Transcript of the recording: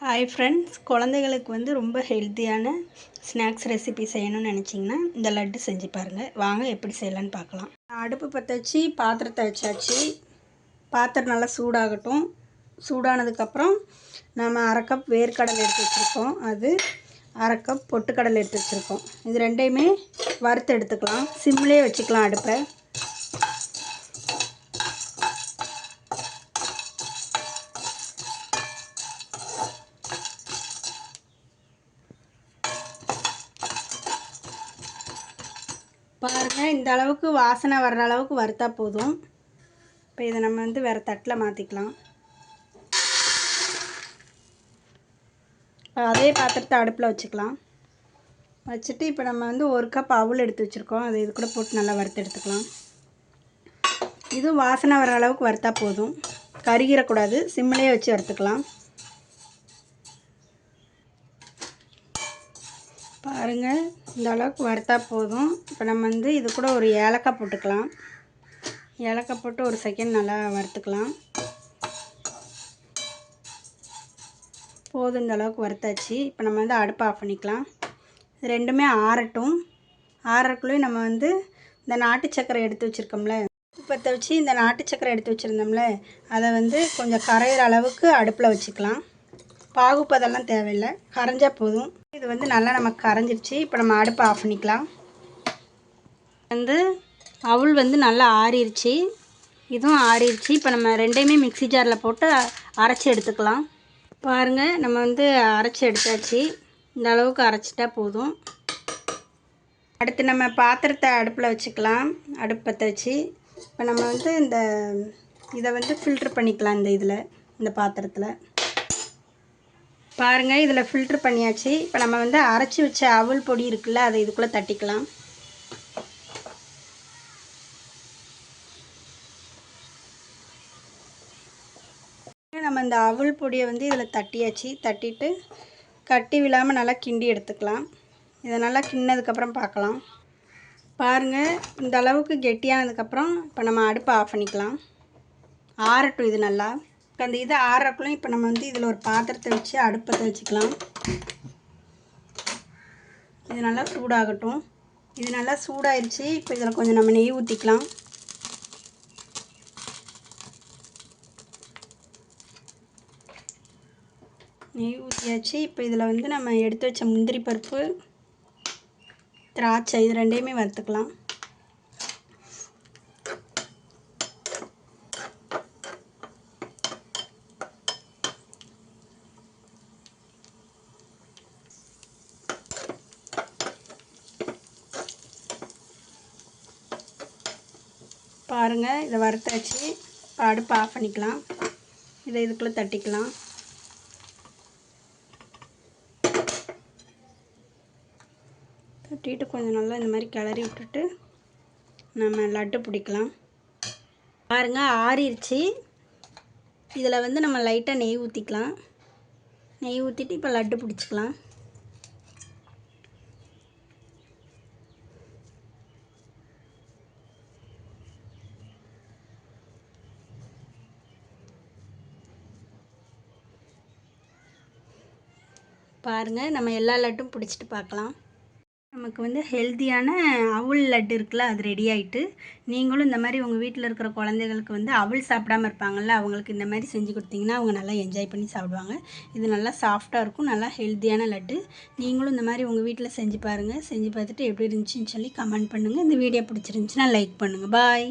Hi friends, குழந்தைகளுக்கு வந்து ரொம்ப ஹெல்த்தியான ஸ்நாக்ஸ் ரெசிபி செய்யணும்னு நினச்சிங்கன்னா இந்த லட்டு செஞ்சு பாருங்கள். வாங்க எப்படி செய்யலான்னு பார்க்கலாம். அடுப்பு பற்ற வச்சு பாத்திரத்தை வச்சாச்சு. பாத்திரம் நல்லா சூடாகட்டும். சூடானதுக்கப்புறம் நம்ம 1/2 கப் வேர்க்கடலை எடுத்து வச்சுருக்கோம். அது 1/2 கப் பொட்டுக்கடலை எடுத்து வச்சுருக்கோம். இது ரெண்டையுமே வறுத்து எடுத்துக்கலாம். சிம்லேயே வச்சுக்கலாம் அடுப்பை. பாருங்கள், இந்த அளவுக்கு வாசனை வர்ற அளவுக்கு வறுத்தா போதும். இப்போ இதை நம்ம வந்து வேறு தட்டில் மாற்றிக்கலாம். அதே பாத்திரத்தை அடுப்பில் வச்சுக்கலாம். வச்சுட்டு இப்போ நம்ம வந்து 1 கப் அவல் எடுத்து வச்சுருக்கோம். அதை இது கூட போட்டு நல்லா வறுத்து எடுத்துக்கலாம். இதுவும் வாசனை வர்ற அளவுக்கு வறுத்தா போதும். கருகிடக்கூடாது. சிம்மிலே வச்சு வறுத்துக்கலாம். பாருங்கள், இந்த அளவுக்கு வறுத்தா போதும். இப்போ நம்ம வந்து இது கூட ஒரு ஏலக்காய் போட்டுக்கலாம். ஏலக்காய் போட்டு ஒரு செகண்ட் நல்லா வறுத்துக்கலாம். போதும், இந்த அளவுக்கு வறுத்தாச்சு. இப்போ நம்ம வந்து அடுப்பை ஆஃப் பண்ணிக்கலாம். இது ரெண்டுமே ஆறட்டும். ஆறக்குள்ளேயும் நம்ம வந்து இந்த நாட்டு சர்க்கரை எடுத்து வச்சுருக்கோம்ல, பற்ற வச்சு இந்த நாட்டு சர்க்கரை எடுத்து வச்சுருந்தோம்ல, அதை வந்து கொஞ்சம் கரையிற அளவுக்கு அடுப்பில் வச்சுக்கலாம். பாகுப்பதெல்லாம் தேவையில்லை, கரைஞ்சால் போதும். இது வந்து நல்லா நமக்கு கரைஞ்சிருச்சு. இப்போ நம்ம அடுப்பை ஆஃப் பண்ணிக்கலாம். வந்து அவல் வந்து நல்லா ஆறிடுச்சு. இதுவும் ஆறிடுச்சு. இப்போ நம்ம ரெண்டையுமே மிக்ஸி ஜாரில் போட்டு அரைச்சி எடுத்துக்கலாம். பாருங்கள், நம்ம வந்து அரைச்சி எடுத்தாச்சு. இந்த அளவுக்கு அரைச்சிட்டா போதும். அடுத்து நம்ம பாத்திரத்தை அடுப்பில் வச்சுக்கலாம். அடுப்பு பற்ற வச்சு இப்போ நம்ம வந்து இதை வந்து ஃபில்ட்ரு பண்ணிக்கலாம். இந்த பாத்திரத்தில் பாருங்கள், இதில் ஃபில்ட்ரு பண்ணியாச்சு. இப்போ நம்ம வந்து அரைச்சி வச்ச அவல் பொடி இருக்குல்ல, அதை இதுக்குள்ளே தட்டிக்கலாம். நம்ம இந்த அவல் பொடியை வந்து இதில் தட்டியாச்சு. தட்டிட்டு கட்டி விழாமல் நல்லா கிண்டி எடுத்துக்கலாம். இதை நல்லா கிண்டினதுக்கப்புறம் பார்க்கலாம். பாருங்கள், இந்த அளவுக்கு கெட்டியானதுக்கப்புறம் இப்போ நம்ம அடுப்பை ஆஃப் பண்ணிக்கலாம். ஆறட்டும் இது நல்லா. அந்த இது ஆறக்குள்ளும் இப்போ நம்ம வந்து இதில் ஒரு பாத்திரத்தை வச்சு அடுப்பத்தை வச்சுக்கலாம். இது நல்லா சூடாகட்டும். இது நல்லா சூடாயிருச்சு. இப்போ இதில் கொஞ்சம் நம்ம நெய் ஊற்றிக்கலாம். நெய் ஊற்றியாச்சு. இப்போ இதில் வந்து நம்ம எடுத்து வச்ச முந்திரி பருப்பு, திராட்சை, இது ரெண்டையுமே வறுத்துக்கலாம். பாருங்கள், இதை வறுத்தாச்சு. இப்போ அடுப்பு ஆஃப் பண்ணிக்கலாம். இதை இதுக்குள்ளே தட்டிக்கலாம். தட்டிட்டு கொஞ்சம் நல்லா இந்த மாதிரி கிளறி விட்டுட்டு நம்ம லட்டு பிடிக்கலாம். பாருங்கள், ஆறிடுச்சு. இதில் வந்து நம்ம லைட்டாக நெய் ஊற்றிக்கலாம். நெய் ஊற்றிட்டு இப்போ லட்டு பிடிச்சிக்கலாம். பாருங்கள், நம்ம எல்லா லட்டும் பிடிச்சிட்டு பார்க்கலாம். நமக்கு வந்து ஹெல்த்தியான அவல் லட்டு இருக்குல்ல, அது ரெடி ஆகிட்டு. நீங்களும் இந்த மாதிரி உங்கள் வீட்டில் இருக்கிற குழந்தைகளுக்கு வந்து அவல் சாப்பிடாமல் இருப்பாங்கள்ல, அவங்களுக்கு இந்த மாதிரி செஞ்சு கொடுத்தீங்கன்னா அவங்க நல்லா என்ஜாய் பண்ணி சாப்பிடுவாங்க. இது நல்லா சாஃப்டாக இருக்கும். நல்லா ஹெல்த்தியான லட்டு. நீங்களும் இந்த மாதிரி உங்கள் வீட்டில் செஞ்சு பாருங்கள். செஞ்சு பார்த்துட்டு எப்படி இருந்துச்சுன்னு சொல்லி கமெண்ட் பண்ணுங்கள். இந்த வீடியோ பிடிச்சிருந்துச்சுன்னா லைக் பண்ணுங்கள். பாய்.